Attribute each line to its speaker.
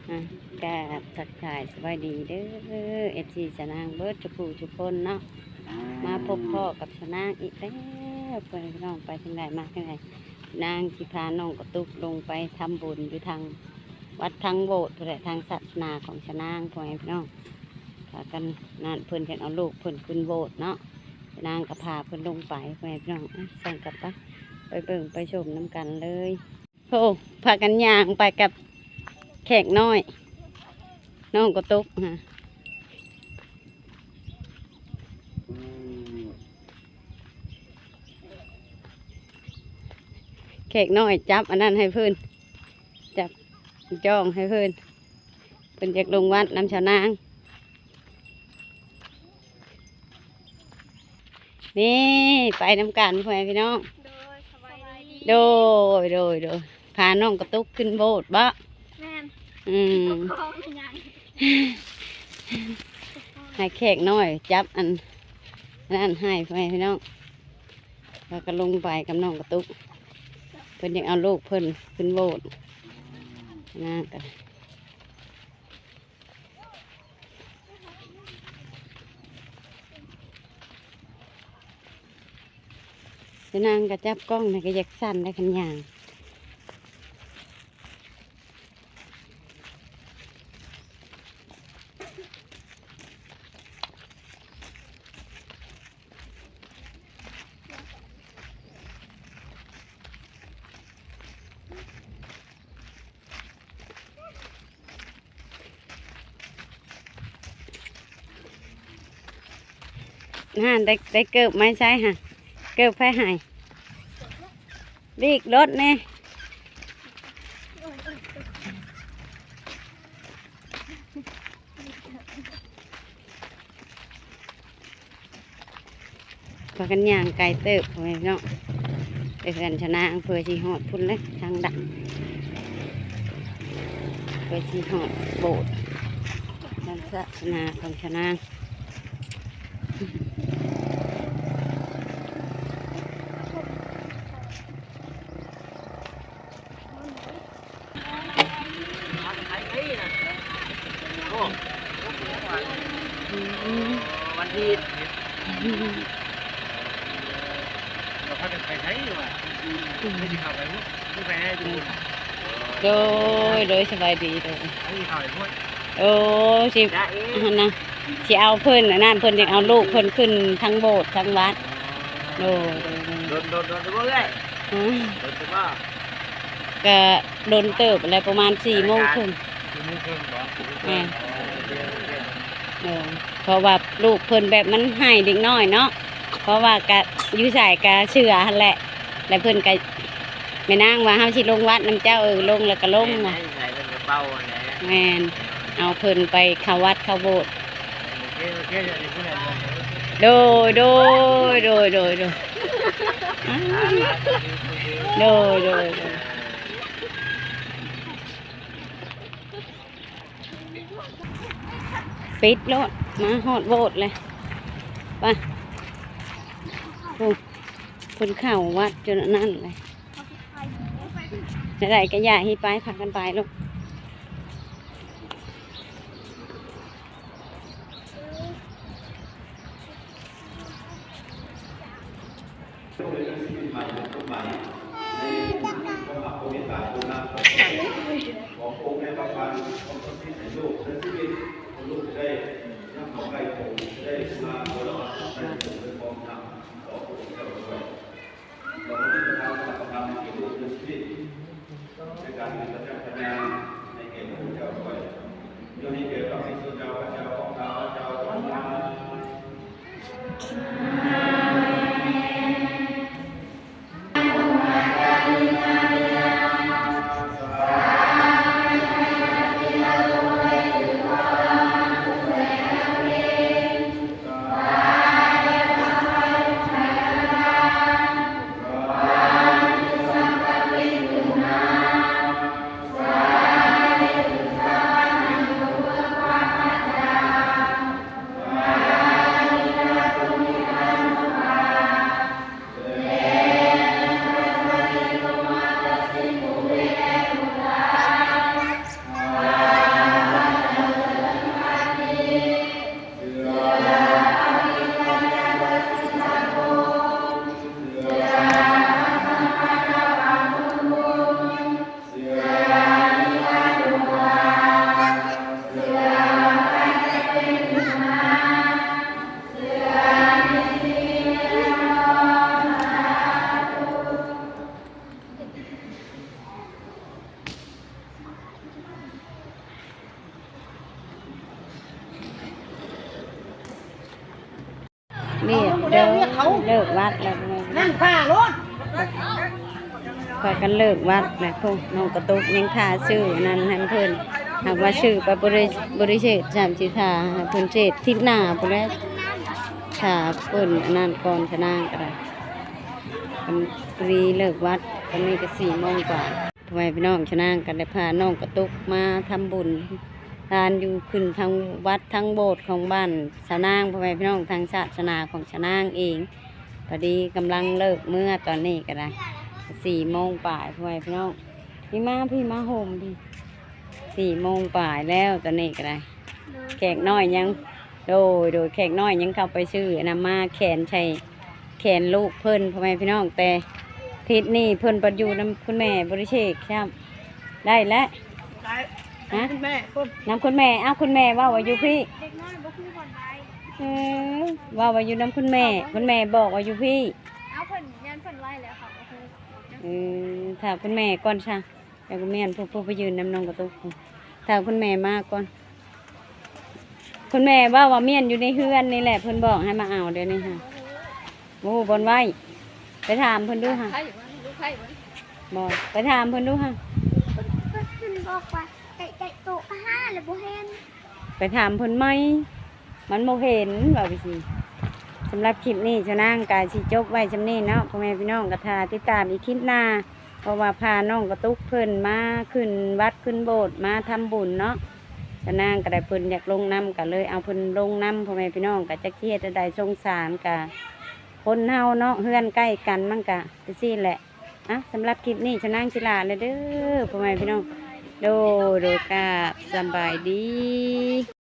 Speaker 1: อ่ะกราบทักทายสวัสดีเด้อเอฟซีสนางเบิร์ดจุกูทุกคนเนาะมาพบพ่อกับสนางอีกแล้วเพื่อนพี่น้องไปทางไหนมาทางไหนนางที่พาน้องกระตุกลงไปทำบุญอยู่ทางวัดทางโบสถ์เพื่อทางศาสนาของสนางพ่อแม่พี่น้องพากันนั่นเพื่อนกันเอาลูกเพื่อนขึ้นโบสถ์เนาะนางก็พาเพื่อนลงไปพ่อแม่พี่น้องสั่งกลับไปเบิ่งไปชมน้ำกันเลยโอ้พากันย่างไปกับแขกน้อยน้องก็ตกฮะแขกน้อยจับอันนั้นให้เพื่อนจับจ้องให้เพื่อนเป็นจากลงวัดน้ำชาวนางนี่ไปน้ำกันพ่อแม่พี่น้องโดยพาน้องกระตุกขึ้นโบสถ์บ่ให้แขกน้อยจับอันนั่นให้พ่อแม่พี่น้องแล้วก็ลงไปกับน้องกระตุกเพิ่นยังเอาลูกเพิ่นขึ้นโบสถ์นะกันนางก็จับกล้องในกระยักสั้นได้ขันยางได้เกิบไม่ใช่ฮะเกิบไฟหายรีกรถเนี่ยพากันย่างไก่เติบพ่อแม่พี่น้องไปเพื่อนชนะเพื่อชีหอดพุ่นเลยทางดักเพื่อชีหอดโบสถ์ทางศาสนาของชนะ
Speaker 2: วันที่เราพากันไปใช้อยู่อ่ะไม่ได้ข่าวไปพูดไม่ไปให้ดู
Speaker 1: โดยสบายดีโดย
Speaker 2: ไม่ได้ข่าวไปพูด
Speaker 1: โอ้สินะสิเอาเพิ่นนั่นเพิ่นยังเอาลูกเพิ่นขึ้นทั้งโบสถ์ทั้งวัดโด
Speaker 2: โดนเรื่อยโดนจะว่า
Speaker 1: ก็โดนเติบอะไรประมาณ4 โมงครึ่งเพราะว่าลูกเพิ่นแบบมันให้เด็กน้อยเนาะเพราะว่ากะอยู่ใส่กะเชื่อหั่นแหละแล้วเพิ่นกะแม่นางว่าเฮาสิลงวัดน้ำเจ้าลงแล้วก็ลงน่ะแม่นเอาเพิ่นไปเข้าวัดเข้าโบสถ์โดยปิดรถมาหอดโบสถ์เลยไปคนเข้าวัดจนนั่นเลยไหนๆก็อย่าให้ไปพากันไปลูก
Speaker 3: ขององค์ในพระพันธ์ของพระพิษณุโลกและชีวิตของลูกจะได้นับของไก่คงจะได้มาโบราณใช้ผงเป็นกองทัพต่อพระองค์เจ้าด้วยเราก็ที่จะทำประทำเกี่ยวกับเรื่องชีวิตในการเป็นพระเจ้าพญาในเกี่ยวกับพระเจ้าด้วยโดยที่เกี่ยวกับพระสุเจ้าพระเจ้าของเราพระเจ้าของเรา
Speaker 4: สา
Speaker 1: เด้อเลิกวัดแล้ว
Speaker 2: นั่งข้ารถ
Speaker 1: คอยกันเลิกวัดแล้วพวกน้องกระตุกยังค่าซื้อนั่นให้เพิ่นหากว่าซื้อไปบริเชษจำสิทาเพิ่นเชษทิศหน้าพุ่นแล้วถ้าเพิ่นอันนั้นก่อนชนะก็ได้กันปรีเลิกวัดตอนนี้ก็4 โมงกว่าทำไมพี่น้องชนะกันได้พาน้องกระตุกมาทำบุญทานอยู่ขึ้นทางวัดทางโบสถ์ของบ้านชานางพ่อแม่พี่น้องทางศาสนาของชานางเองพอดีกำลังเลิกเมื่อตอนนี้ก็ได้4 โมงป่ายพ่อแม่พี่น้องพี่มาโฮมพี่4 โมงป่ายแล้วตอนนี้ก็ได้แขกน้อยยังโดยแขกน้อยยังเข้าไปซื้อนำมาแขนใช่แขนลูกเพิ่นพ่อแม่พี่น้องแต่ทิศนี้เพิ่นประอยู่นำคุณแม่บริเชษครับได้แล้วฮะ
Speaker 2: คุณแม่คุณ
Speaker 1: น้ำคุณแม่อ้าวคุณแม่ว่าอยู่พี่
Speaker 4: เด็กน้อยบ่คือคนไทย
Speaker 1: ว่าอยู่น้ำคุณแม่บอกว่าอยู่พี่
Speaker 4: เอาเพิ่นยันเพิ่นไว้แล้วค่ะบ่คือ
Speaker 1: ถ้าคุณแม่ก่อนช่างแต่คุณแม่ผู้ไปยืนน้ำนองกระตุกถ้าคุณแม่มาก่อนคุณแม่ว่าเมียนอยู่ในเฮือนนี่แหละเพิ่นบอกให้มาเอาเดี๋ยวนี้ค่ะโอ้บนไว้ไปถามเพิ่นดูค่ะ
Speaker 4: ใครอยู่วะลูกใครวะ
Speaker 1: บอกไปถามเพิ่นดูค่ะ
Speaker 4: เพิ่นบอกว่าไก่โต5แล้วบ่เห็น
Speaker 1: ไปถามเพิ่นไหมมันโมเห็นว่าไปสิสำหรับคลิปนี้ชะนางกายสิจบไว้ชำนี้เนาะพ่อแม่พี่น้องกระทาติดตามอีกคลิปหน้าเพราะว่าพาน้องกระตุกเพิ่นมาขึ้นวัดขึ้นโบสถ์มาทำบุญเนาะชะนางก็ได้เพิ่นอยากลงน้ำก็เลยเอาเพิ่นลงน้ำพ่อแม่พี่น้องก็จะเครียดได้สงสารกะคนเฮาเนาะเฮือนใกล้กันมันกะไปซี่แหละอ่ะสำหรับคลิปนี้ชะนางจิลาเลยเด้อพ่อแม่พี่น้องโดยกะสำบายดี